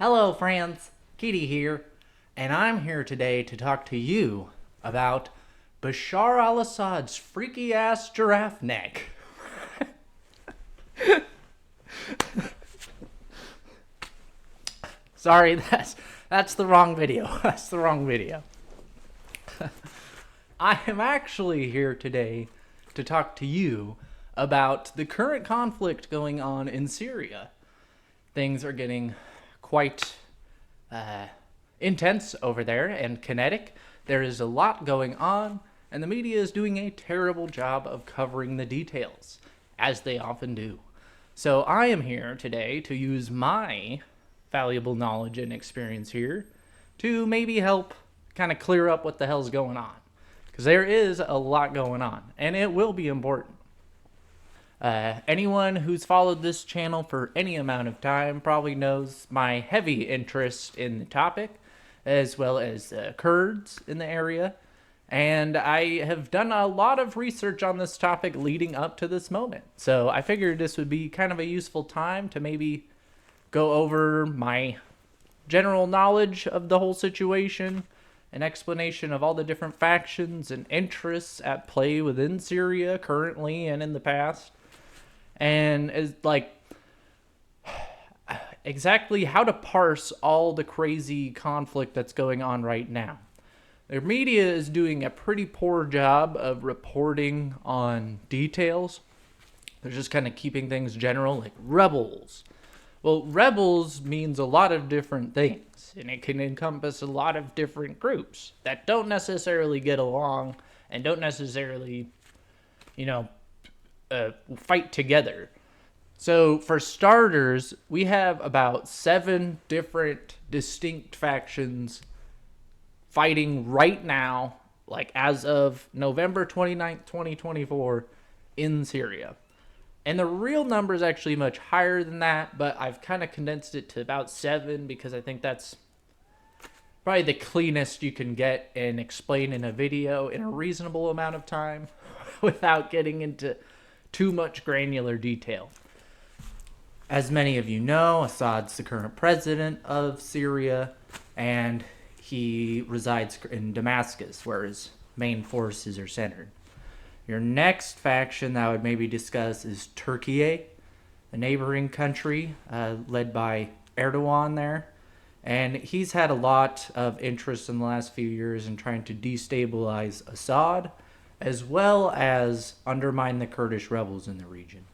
Hello, friends. Kitty here, and I'm here today to talk to you about Bashar al-Assad's freaky ass giraffe neck. Sorry, that's the wrong video. That's the wrong video. I am actually here today to talk to you about the current conflict going on in Syria. Things are getting quite intense over there and kinetic. There is a lot going on, and the media is doing a terrible job of covering the details, as they often do. So I am here today to use my valuable knowledge and experience here to maybe help kind of clear up what the hell's going on. Because there is a lot going on, and it will be important. Anyone who's followed this channel for any amount of time probably knows my heavy interest in the topic, as well as Kurds in the area. And I have done a lot of research on this topic leading up to this moment. So I figured this would be kind of a useful time to maybe go over my general knowledge of the whole situation, an explanation of all the different factions and interests at play within Syria currently and in the past, and is like exactly how to parse all the crazy conflict that's going on right now. The media is doing a pretty poor job of reporting on details. They're just kind of keeping things general, like rebels. Well, rebels means a lot of different things, and it can encompass a lot of different groups that don't necessarily get along and don't necessarily, fight together. So for starters, we have about 7 different distinct factions fighting right now, like as of November 29th, 2024 in Syria. And the real number is actually much higher than that, but I've kind of condensed it to about 7 because I think that's probably the cleanest you can get and explain in a video in a reasonable amount of time without getting into too much granular detail. As many of you know, Assad's the current president of Syria, and he resides in Damascus, where his main forces are centered. Your next faction that I would maybe discuss is Turkiye, a neighboring country led by Erdogan there. And he's had a lot of interest in the last few years in trying to destabilize Assad, as well as undermine the Kurdish rebels in the region.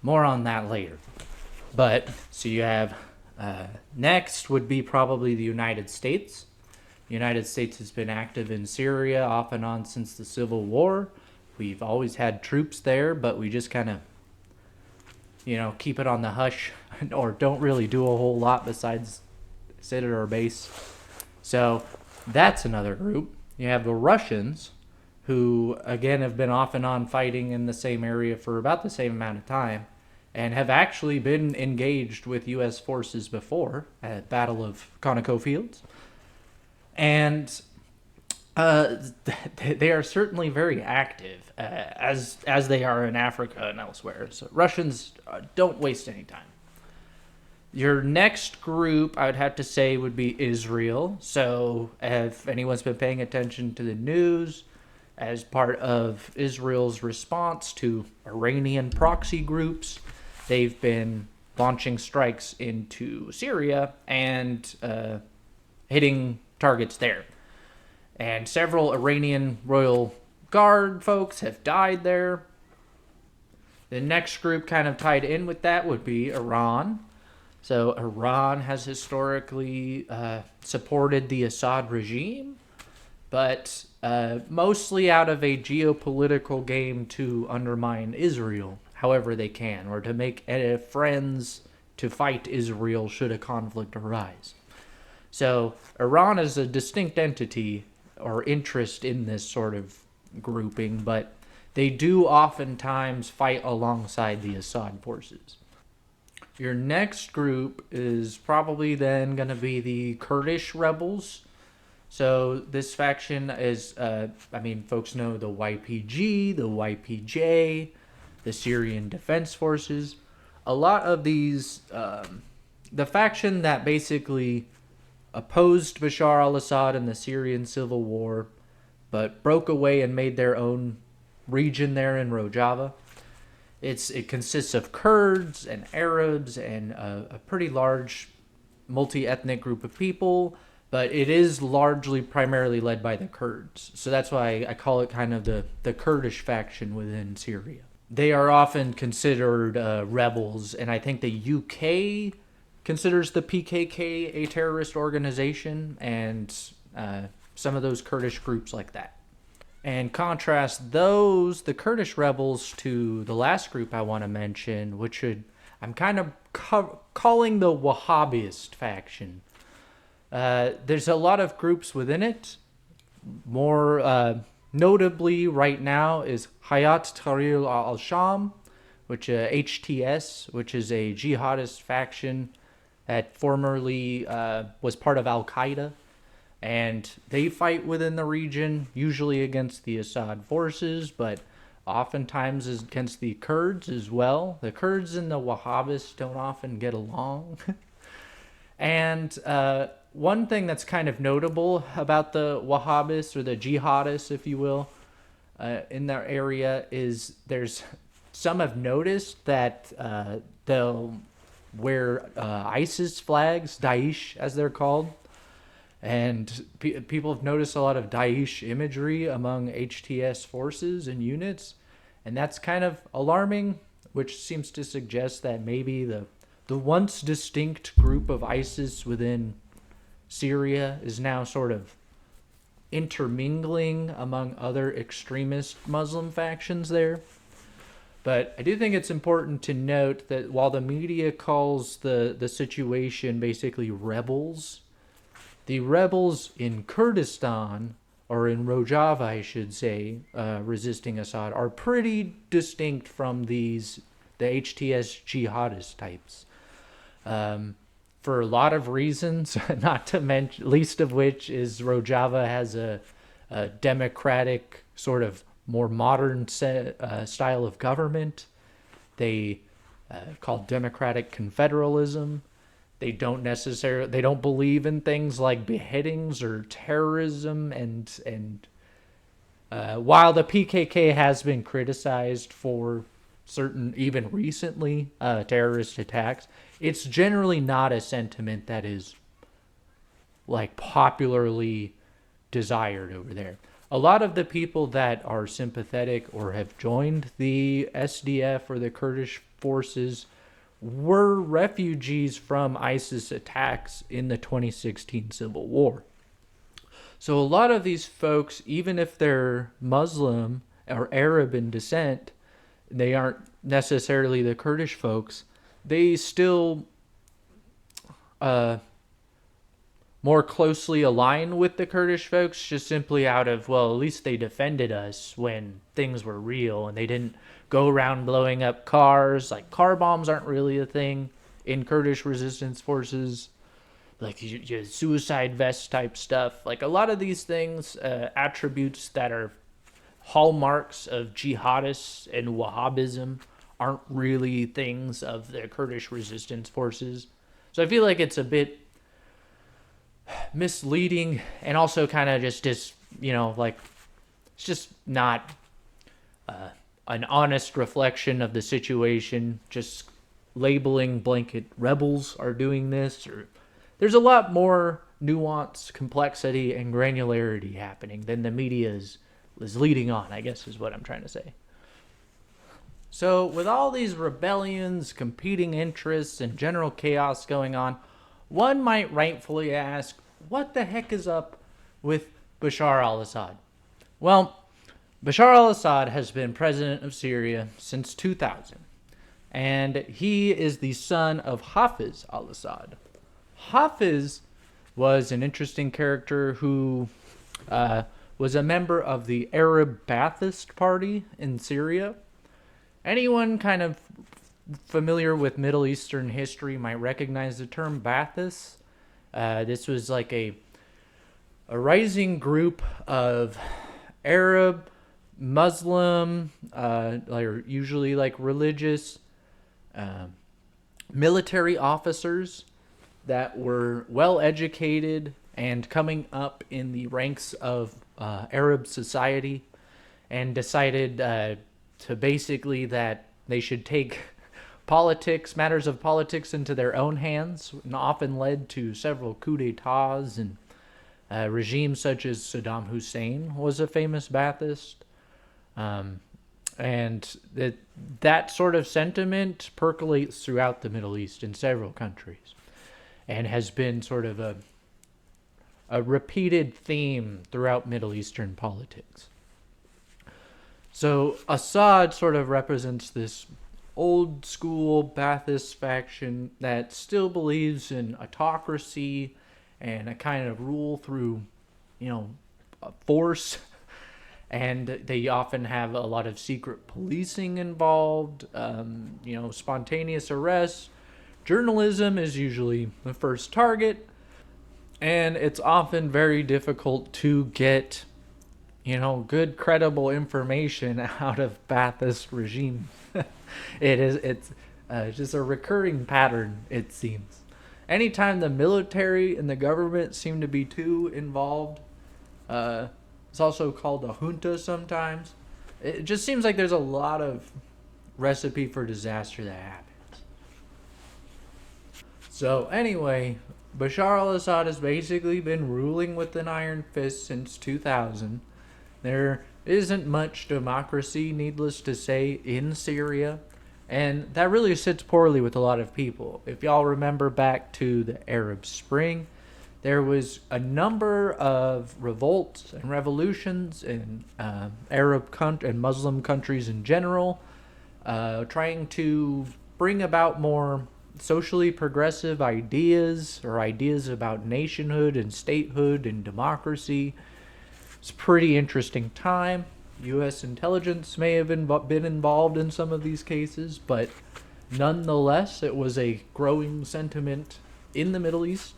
More on that later. But, so you have, next would be probably the United States. The United States has been active in Syria off and on since the Civil War. We've always had troops there, but we just kind of, keep it on the hush or don't really do a whole lot besides sit at our base. So that's another group. You have the Russians, who again have been off and on fighting in the same area for about the same amount of time and have actually been engaged with U.S. forces before at Battle of Conoco Fields. And they are certainly very active, as they are in Africa and elsewhere. So Russians don't waste any time. Your next group, I would have to say, would be Israel. So if anyone's been paying attention to the news, as part of Israel's response to Iranian proxy groups, they've been launching strikes into Syria and hitting targets there. And several Iranian Royal Guard folks have died there. The next group kind of tied in with that would be Iran. So Iran has historically supported the Assad regime, but mostly out of a geopolitical game to undermine Israel however they can, or to make friends to fight Israel should a conflict arise. So Iran is a distinct entity or interest in this sort of grouping, but they do oftentimes fight alongside the Assad forces. Your next group is probably then going to be the Kurdish rebels. So this faction is, folks know the YPG, the YPJ, the Syrian Defense Forces. A lot of these the faction that basically opposed Bashar al-Assad in the Syrian civil war, but broke away and made their own region there in Rojava. It consists of Kurds and Arabs and a pretty large multi-ethnic group of people, but it is largely primarily led by the Kurds. So that's why I call it kind of the Kurdish faction within Syria. They are often considered rebels, and I think the UK considers the PKK a terrorist organization, and some of those Kurdish groups like that. And contrast the Kurdish rebels, to the last group I want to mention, I'm kind of calling the Wahhabist faction. There's a lot of groups within it. More notably right now is Hayat Tahrir Al-Sham, which HTS, which is a jihadist faction that formerly was part of Al-Qaeda. And they fight within the region, usually against the Assad forces, but oftentimes against the Kurds as well. The Kurds and the Wahhabists don't often get along. And one thing that's kind of notable about the Wahhabists, or the jihadists, if you will, in their area, is some have noticed that they'll wear ISIS flags, Daesh as they're called. And people have noticed a lot of Daesh imagery among HTS forces and units. And that's kind of alarming, which seems to suggest that maybe the once distinct group of ISIS within Syria is now sort of intermingling among other extremist Muslim factions there. But I do think it's important to note that while the media calls the situation basically rebels, the rebels in Kurdistan, or in Rojava, I should say, resisting Assad, are pretty distinct from the HTS jihadist types. For a lot of reasons, not to mention, least of which is Rojava has a democratic, sort of more modern style of government. They call democratic confederalism. They don't believe in things like beheadings or terrorism, and while the PKK has been criticized for certain, even recently, terrorist attacks, it's generally not a sentiment that is like popularly desired over there. A lot of the people that are sympathetic or have joined the SDF or the Kurdish forces were refugees from ISIS attacks in the 2016 civil war. So a lot of these folks, even if they're Muslim or Arab in descent, they aren't necessarily the Kurdish folks, they still more closely align with the Kurdish folks, just simply out of, well, at least they defended us when things were real, and they didn't go around blowing up cars. Like, car bombs aren't really a thing in Kurdish resistance forces. Like, your suicide vest type stuff. Like, a lot of these things, attributes that are hallmarks of jihadists and Wahhabism, aren't really things of the Kurdish resistance forces. So I feel like it's a bit misleading, and also kind of just like, it's just not an honest reflection of the situation. Just labeling blanket rebels are doing this, or there's a lot more nuance, complexity, and granularity happening than the media is leading on, I guess is what I'm trying to say. So with all these rebellions, competing interests, and general chaos going on, one might rightfully ask, what the heck is up with Bashar al-Assad? Well, Bashar al-Assad has been president of Syria since 2000, and he is the son of Hafiz al-Assad. Hafiz was an interesting character who was a member of the Arab Baathist party in Syria. Anyone kind of familiar with Middle Eastern history might recognize the term Baathist. This was like a rising group of Arab, Muslim, usually like religious, military officers that were well educated and coming up in the ranks of Arab society, and decided to basically that they should take matters of politics into their own hands, and often led to several coups d'etats, and regimes such as Saddam Hussein was a famous Baathist. And that sort of sentiment percolates throughout the Middle East in several countries, and has been sort of a repeated theme throughout Middle Eastern politics. So Assad sort of represents this old school Baathist faction that still believes in autocracy and a kind of rule through, force. And they often have a lot of secret policing involved, spontaneous arrests. Journalism is usually the first target, and it's often very difficult to get, good, credible information out of Baathist regime. It's just a recurring pattern, it seems. Anytime the military and the government seem to be too involved, it's also called a junta sometimes. It just seems like there's a lot of recipe for disaster that happens. So anyway, Bashar al-Assad has basically been ruling with an iron fist since 2000. There isn't much democracy, needless to say, in Syria. And that really sits poorly with a lot of people. If y'all remember back to the Arab Spring, there was a number of revolts and revolutions in Arab and Muslim countries in general, trying to bring about more socially progressive ideas, or ideas about nationhood and statehood and democracy. It's a pretty interesting time. U.S. intelligence may have been involved in some of these cases, but nonetheless, it was a growing sentiment in the Middle East.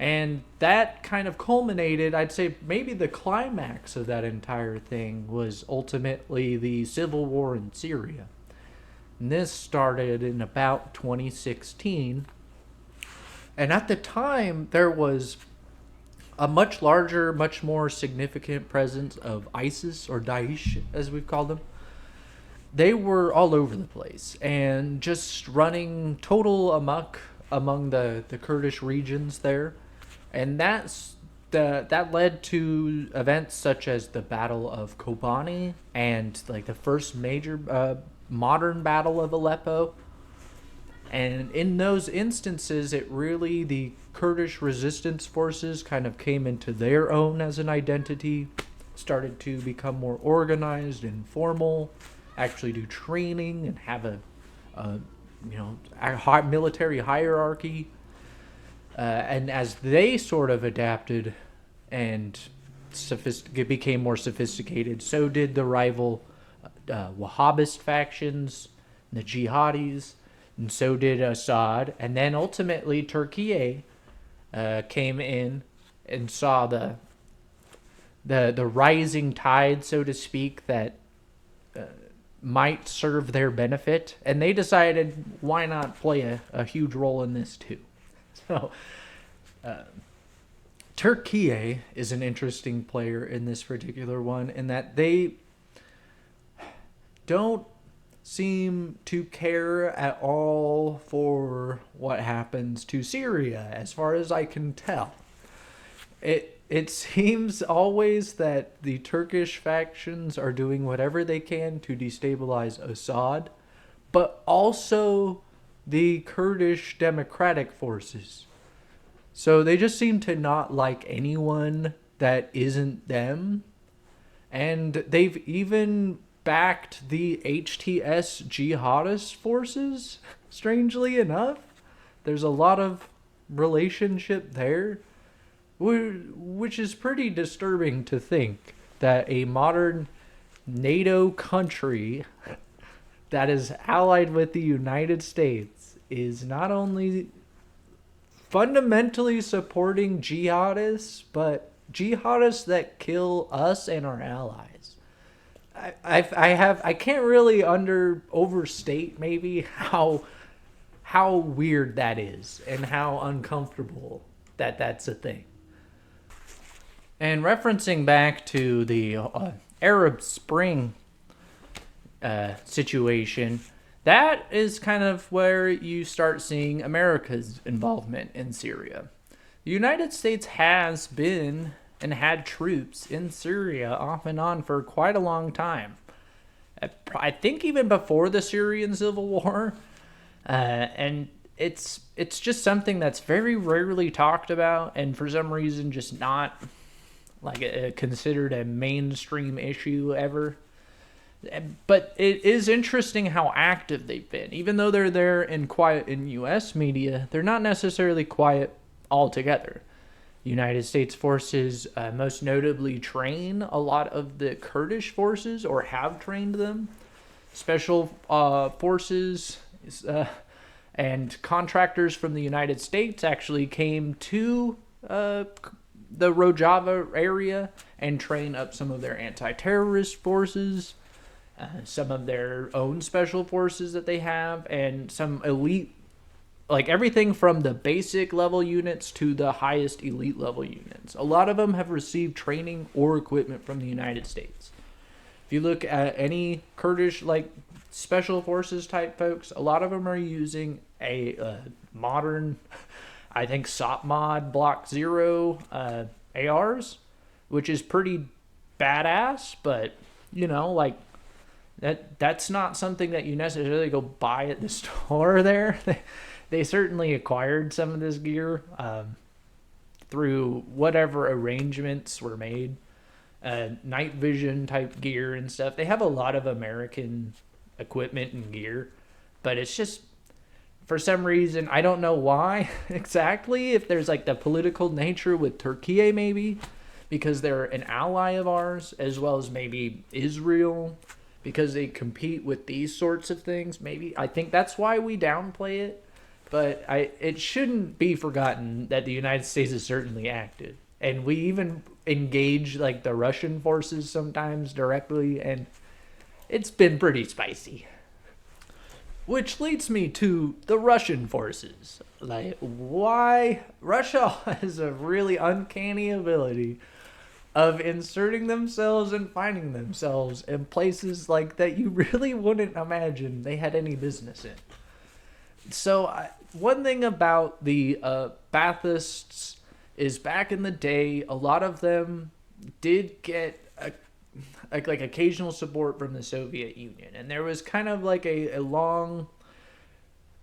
And that kind of culminated, I'd say maybe the climax of that entire thing was ultimately the civil war in Syria. And this started in about 2016. And at the time, there was a much larger, much more significant presence of ISIS, or Daesh, as we've called them. They were all over the place and just running total amok among the Kurdish regions there. And that led to events such as the Battle of Kobani and like the first major modern Battle of Aleppo. And in those instances, the Kurdish resistance forces kind of came into their own as an identity, started to become more organized and formal, actually do training and have a military hierarchy. And as they sort of adapted and became more sophisticated, so did the rival Wahhabist factions, the jihadis, and so did Assad. And then ultimately Turkiye came in and saw the rising tide, so to speak, that might serve their benefit. And they decided, why not play a huge role in this too? So Turkiye is an interesting player in this particular one, in that they don't seem to care at all for what happens to Syria, as far as I can tell. It seems always that the Turkish factions are doing whatever they can to destabilize Assad, but also the Kurdish democratic forces. So they just seem to not like anyone that isn't them. And they've even backed the HTS jihadist forces, strangely enough. There's a lot of relationship there, which is pretty disturbing to think that a modern NATO country that is allied with the United States is not only fundamentally supporting jihadists, but jihadists that kill us and our allies. I can't really overstate maybe how how weird that is and how uncomfortable that's a thing. And referencing back to the Arab Spring situation, that is kind of where you start seeing America's involvement in Syria. The United States has been and had troops in Syria off and on for quite a long time. I think even before the Syrian civil war, and it's just something that's very rarely talked about, and for some reason just not like considered a mainstream issue ever. But it is interesting how active they've been. Even though they're there and quiet in U.S. media, they're not necessarily quiet altogether. United States forces most notably train a lot of the Kurdish forces, or have trained them. Special forces and contractors from the United States actually came to the Rojava area and train up some of their anti-terrorist forces, some of their own special forces that they have, and some elite, like everything from the basic level units to the highest elite level units. A lot of them have received training or equipment from the United States. If you look at any Kurdish like special forces type folks, a lot of them are using a modern, I think, SOP mod Block 0 ARs, which is pretty badass, but like that's not something that you necessarily go buy at the store there. They certainly acquired some of this gear through whatever arrangements were made. Night vision type gear and stuff. They have a lot of American equipment and gear, but it's just, for some reason, I don't know why exactly, if there's like the political nature with Turkiye maybe, because they're an ally of ours, as well as maybe Israel, because they compete with these sorts of things. Maybe, I think that's why we downplay it. But it shouldn't be forgotten that the United States is certainly active. And we even engage like the Russian forces sometimes directly, and it's been pretty spicy. Which leads me to the Russian forces. Like, why? Russia has a really uncanny ability of inserting themselves and finding themselves in places like that you really wouldn't imagine they had any business in. So one thing about the Baathists is, back in the day, a lot of them did get like occasional support from the Soviet Union, and there was kind of like a long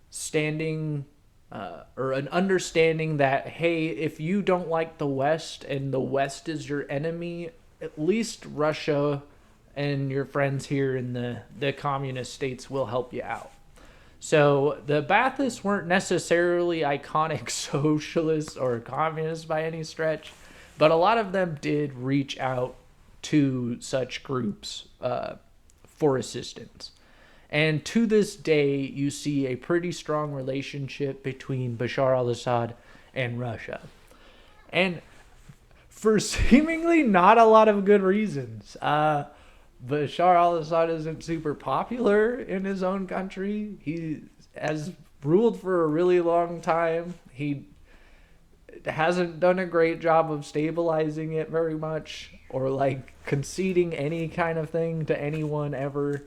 standing or an understanding that, hey, if you don't like the West and the West is your enemy, at least Russia and your friends here in the communist states will help you out. So the Baathists weren't necessarily iconic socialists or communists by any stretch, but a lot of them did reach out to such groups for assistance. And to this day, you see a pretty strong relationship between Bashar al-Assad and Russia. And for seemingly not a lot of good reasons. Bashar al-Assad isn't super popular in his own country. He has ruled for a really long time. He hasn't done a great job of stabilizing it very much, or like conceding any kind of thing to anyone ever.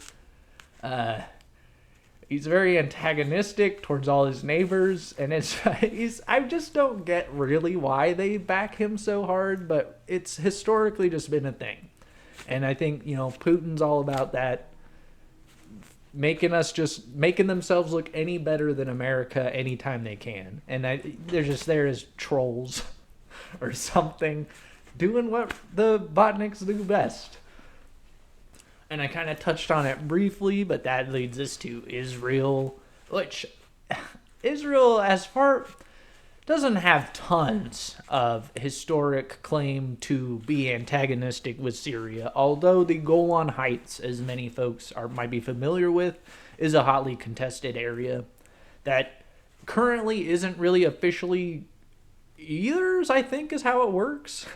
He's very antagonistic towards all his neighbors, and I just don't get really why they back him so hard, but it's historically just been a thing. And I think, Putin's all about that, making themselves look any better than America anytime they can. And they're just there as trolls or something, doing what the Botniks do best. And I kind of touched on it briefly, but that leads us to Israel, which Israel, as far, doesn't have tons of historic claim to be antagonistic with Syria, although the Golan Heights, as many folks might be familiar with, is a hotly contested area that currently isn't really officially either, I think is how it works.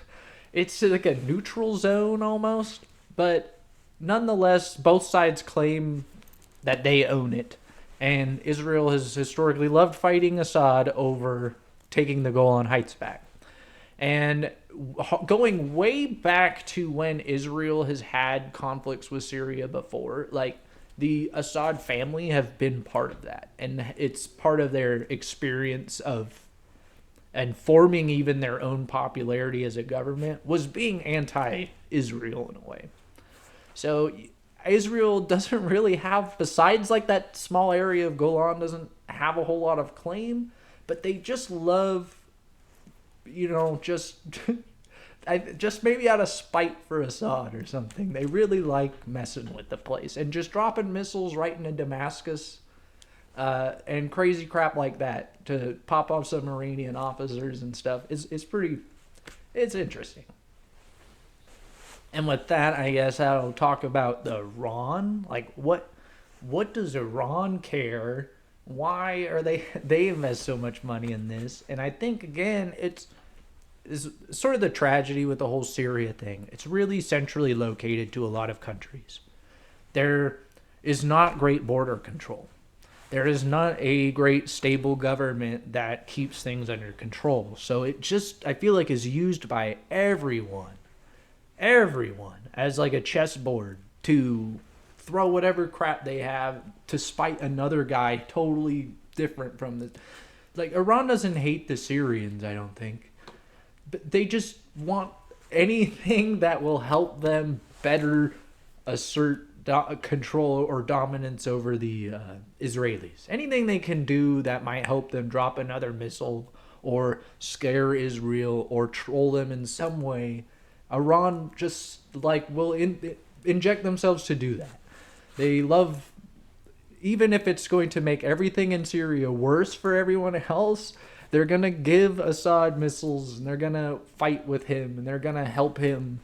It's like a neutral zone almost, but nonetheless, both sides claim that they own it And Israel has historically loved fighting Assad over taking the Golan Heights back. And going way back to when Israel has had conflicts with Syria before, like the Assad family have been part of that. And it's part of their experience of and forming even their own popularity as a government was being anti-Israel in a way. So Israel doesn't really have, besides like that small area of Golan, doesn't have a whole lot of claim, but they just love, just just maybe out of spite for Assad or something. They really like messing with the place and just dropping missiles right into Damascus and crazy crap like that to pop off some Iranian officers and stuff. It's interesting. And with that, I guess I'll talk about the Iran. Like, what does Iran care? Why are they invest so much money in this? And I think, again, it's sort of the tragedy with the whole Syria thing. It's really centrally located to a lot of countries. There is not great border control. There is not a great stable government that keeps things under control. So it just, I feel like, is used by everyone as like a chessboard to throw whatever crap they have to spite another guy totally different from the, like, Iran doesn't hate the Syrians, I don't think, but they just want anything that will help them better assert control or dominance over the Israelis. Anything they can do that might help them drop another missile or scare Israel or troll them in some way, Iran just like will inject themselves to do that. They love, even if it's going to make everything in Syria worse for everyone else, they're going to give Assad missiles and they're going to fight with him and they're going to help him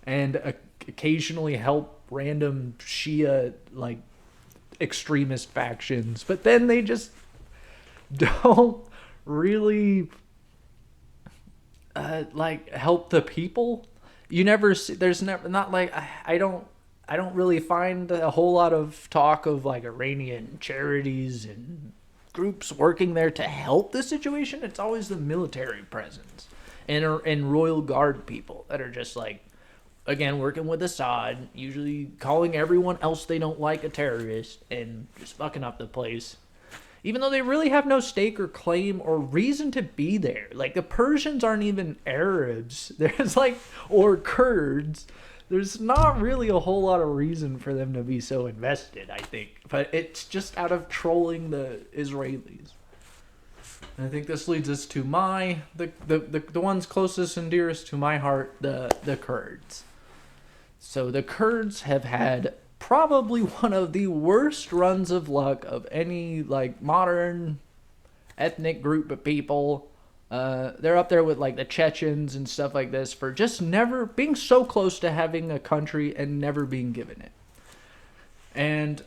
and occasionally help random Shia like extremist factions. But then they just don't really like help the people. You never see, there's never, not like, I don't really find a whole lot of talk of like Iranian charities and groups working there to help the situation. It's always the military presence and royal guard people that are just like, again, working with Assad, usually calling everyone else they don't like a terrorist and just fucking up the place. Even though they really have no stake or claim or reason to be there. Like, the Persians aren't even Arabs. There's like, or Kurds. There's not really a whole lot of reason for them to be so invested, I think. But it's just out of trolling the Israelis. And I think this leads us to the ones closest and dearest to my heart, the Kurds. So the Kurds have had probably one of the worst runs of luck of any like modern ethnic group of people. They're up there with like the Chechens and stuff like this for just never being so close to having a country and never being given it. And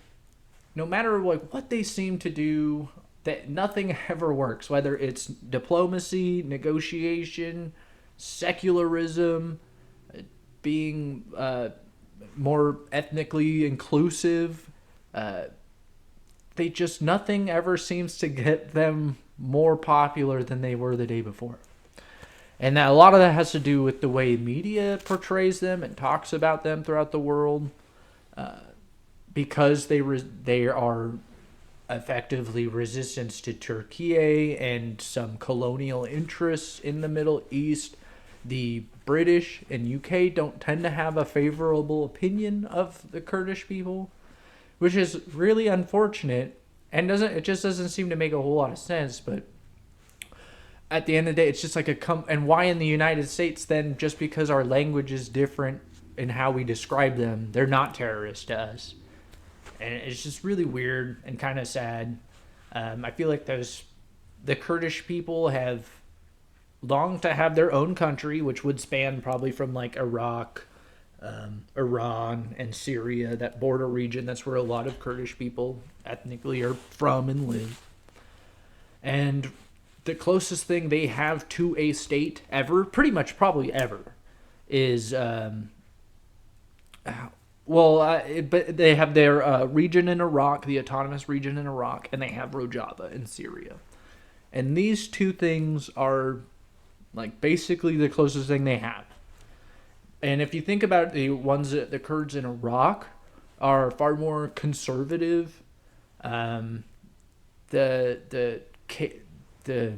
no matter like what they seem to do, that nothing ever works, whether it's diplomacy, negotiation, secularism, being more ethnically inclusive. They just, nothing ever seems to get them more popular than they were the day before. And that a lot of that has to do with the way media portrays them and talks about them throughout the world, because they are effectively resistance to Turkiye and some colonial interests in the Middle East. The British and UK don't tend to have a favorable opinion of the Kurdish people, which is really unfortunate and it just doesn't seem to make a whole lot of sense. But at the end of the day, it's just like and why in the United States then, just because our language is different in how we describe them, they're not terrorists to us. And it's just really weird and kind of sad. I feel like the Kurdish people have longed to have their own country, which would span probably from like Iraq, Iran, and Syria, that border region. That's where a lot of Kurdish people ethnically are from and live. And the closest thing they have to a state ever, pretty much probably ever, is Well, but they have their region in Iraq, the autonomous region in Iraq, and they have Rojava in Syria. And these two things are like basically the closest thing they have. And if you think about it, the Kurds in Iraq are far more conservative. Um, the the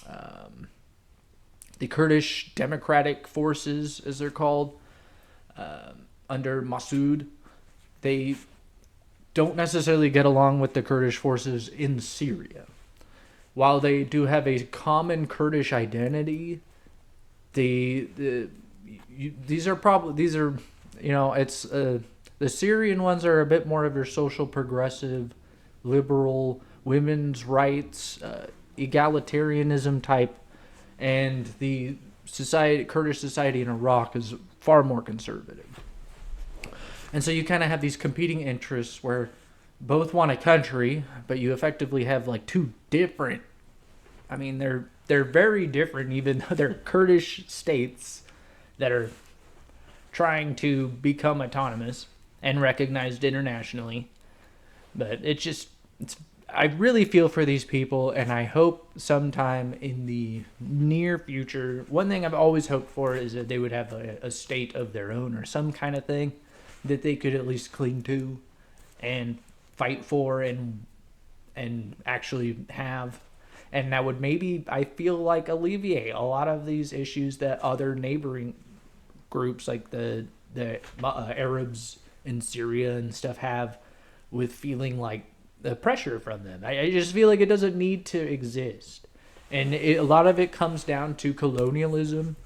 um, the Kurdish Democratic Forces, as they're called, under Massoud, they don't necessarily get along with the Kurdish forces in Syria. While they do have a common Kurdish identity, these are it's the Syrian ones are a bit more of your social progressive, liberal, women's rights, egalitarianism type, and the Kurdish society in Iraq is far more conservative. And so you kind of have these competing interests where both want a country, but you effectively have like two different. I mean, they're very different, even though they're Kurdish states that are trying to become autonomous and recognized internationally. But I really feel for these people, and I hope sometime in the near future, one thing I've always hoped for is that they would have a state of their own or some kind of thing that they could at least cling to and fight for and actually have. And that would maybe, I feel like, alleviate a lot of these issues that other neighboring groups like the Arabs in Syria and stuff have with feeling like the pressure from them. I just feel like it doesn't need to exist. And a lot of it comes down to colonialism,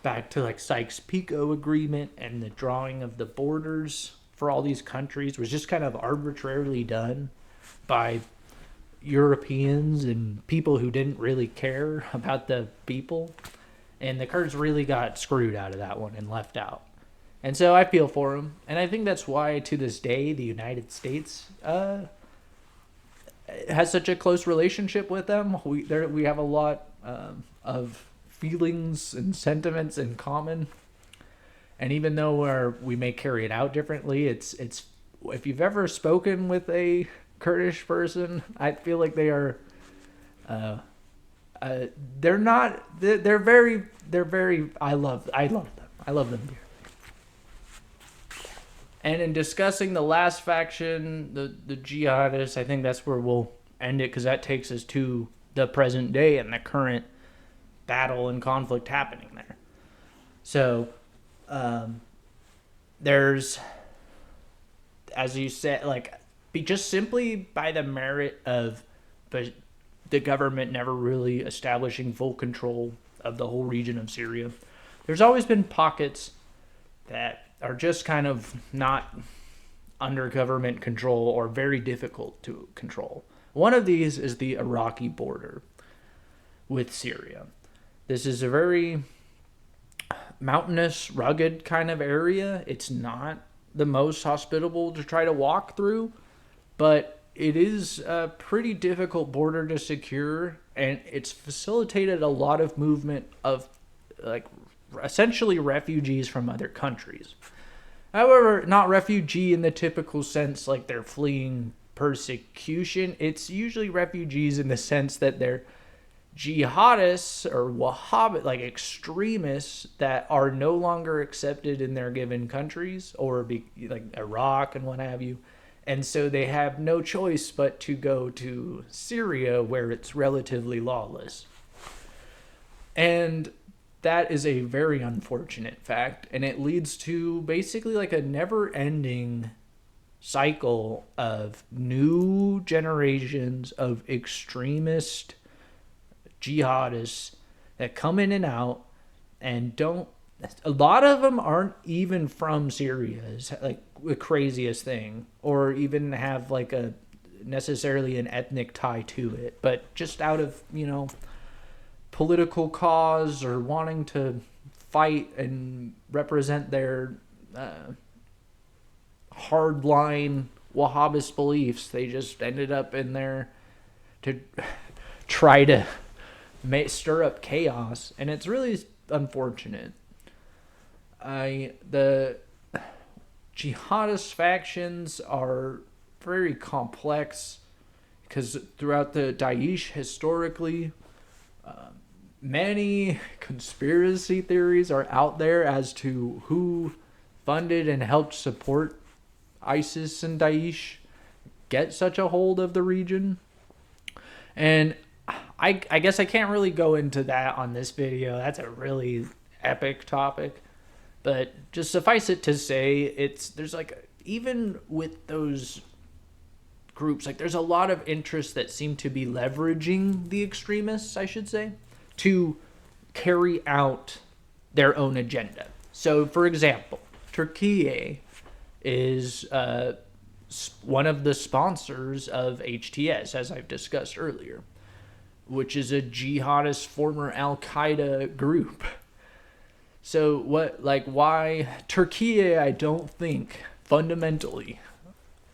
back to like Sykes-Picot Agreement, and the drawing of the borders for all these countries was just kind of arbitrarily done by Europeans and people who didn't really care about the people. And the Kurds really got screwed out of that one and left out. And so I feel for them. And I think that's why, to this day, the United States has such a close relationship with them. We have a lot of feelings and sentiments in common. And even though we may carry it out differently, it's if you've ever spoken with a Kurdish person, I feel like they are they're very I love them. I love them dearly. And in discussing the last faction, the jihadists, I think that's where we'll end it, because that takes us to the present day and the current battle and conflict happening there. So there's, as you said, like, just simply by the merit of the government never really establishing full control of the whole region of Syria, there's always been pockets that are just kind of not under government control or very difficult to control. One of these is the Iraqi border with Syria. This is a very mountainous, rugged kind of area. It's not the most hospitable to try to walk through, but it is a pretty difficult border to secure, and it's facilitated a lot of movement of, like, essentially refugees from other countries. However, not refugee in the typical sense like they're fleeing persecution. It's usually refugees in the sense that they're jihadists or Wahhabists, like extremists that are no longer accepted in their given countries, or like Iraq and what have you. And so they have no choice but to go to Syria, where it's relatively lawless. And that is a very unfortunate fact, and it leads to basically like a never-ending cycle of new generations of extremist jihadists that come in and out and don't. A lot of them aren't even from Syria, is like the craziest thing, or even have like a necessarily an ethnic tie to it, but just out of, political cause or wanting to fight and represent their hardline Wahhabist beliefs. They just ended up in there to try to stir up chaos, and it's really unfortunate. jihadist factions are very complex because throughout the Daesh historically, many conspiracy theories are out there as to who funded and helped support ISIS and Daesh get such a hold of the region. And I guess I can't really go into that on this video. That's a really epic topic. But just suffice it to say, there's like, even with those groups, like there's a lot of interests that seem to be leveraging the extremists, I should say, to carry out their own agenda. So, for example, Turkiye is one of the sponsors of HTS, as I've discussed earlier, which is a jihadist former Al-Qaeda group. So why Turkiye, I don't think fundamentally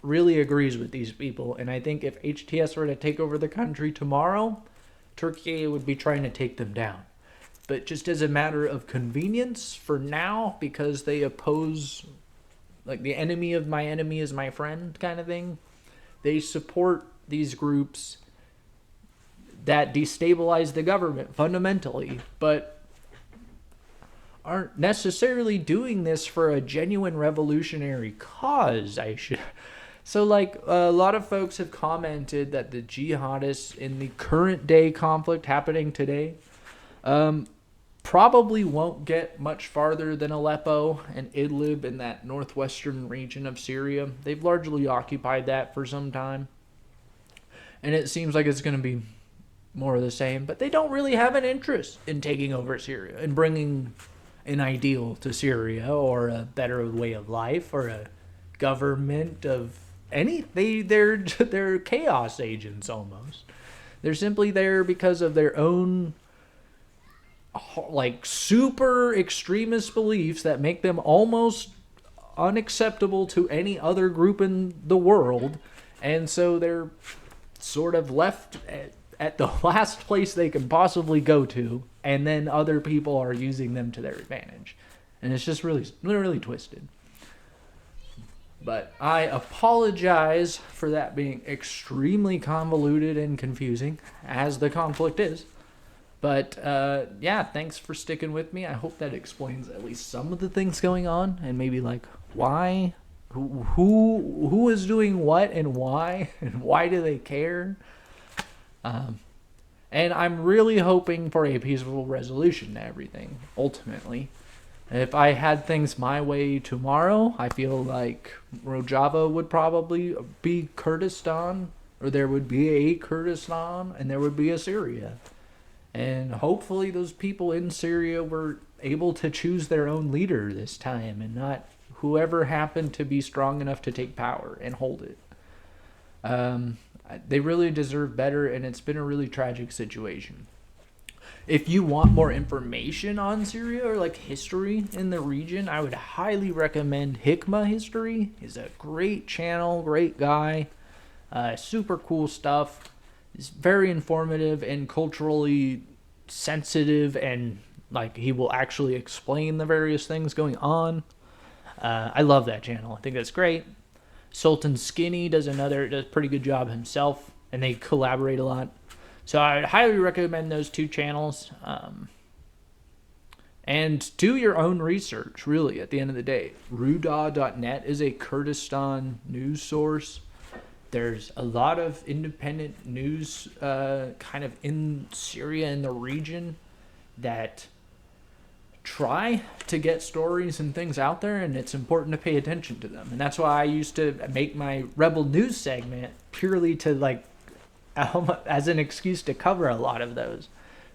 really agrees with these people. And I think if HTS were to take over the country tomorrow, Turkiye would be trying to take them down. But just as a matter of convenience for now, because they oppose, like, the enemy of my enemy is my friend kind of thing, they support these groups that destabilize the government fundamentally, but aren't necessarily doing this for a genuine revolutionary cause, So, like, a lot of folks have commented that the jihadists in the current day conflict happening today probably won't get much farther than Aleppo and Idlib in that northwestern region of Syria. They've largely occupied that for some time. And it seems like it's going to be more of the same. But they don't really have an interest in taking over Syria and bringing an ideal to Syria, or a better way of life, or a government of they're chaos agents almost. They're simply there because of their own, like, super extremist beliefs that make them almost unacceptable to any other group in the world. And so they're sort of left at the last place they can possibly go to, and then other people are using them to their advantage. And it's just really, really twisted. But I apologize for that being extremely convoluted and confusing, as the conflict is. But yeah, thanks for sticking with me. I hope that explains at least some of the things going on, and maybe like why, who is doing what, and why do they care. And I'm really hoping for a peaceful resolution to everything, ultimately. If I had things my way tomorrow, I feel like Rojava would probably be Kurdistan, or there would be a Kurdistan, and there would be a Syria. And hopefully those people in Syria were able to choose their own leader this time, and not whoever happened to be strong enough to take power and hold it. They really deserve better, and it's been a really tragic situation. If you want more information on Syria, or like history in the region, I would highly recommend Hikmah History. He's a great channel, great guy, super cool stuff. He's very informative and culturally sensitive, and like he will actually explain the various things going on. I love that channel. I think that's great. Sultan Skinny does a pretty good job himself, and they collaborate a lot. So I highly recommend those two channels. And do your own research, really, at the end of the day. Ruda.net is a Kurdistan news source. There's a lot of independent news kind of in Syria and the region that try to get stories and things out there, and it's important to pay attention to them. And that's why I used to make my Rebel News segment purely to, like, as an excuse to cover a lot of those,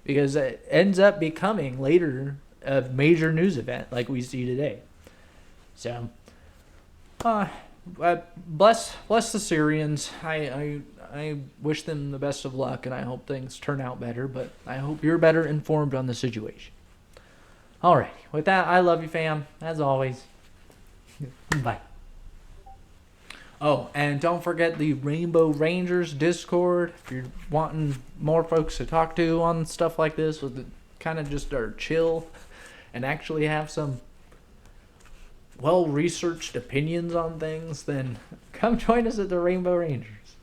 because it ends up becoming later a major news event like we see today. So bless the Syrians. I wish them the best of luck, and I hope things turn out better, but I hope you're better informed on the situation. Alrighty, with that, I love you, fam, as always. Bye. Oh, and don't forget the Rainbow Rangers Discord if you're wanting more folks to talk to on stuff like this, with kind of just our chill and actually have some well researched opinions on things, then come join us at the Rainbow Rangers.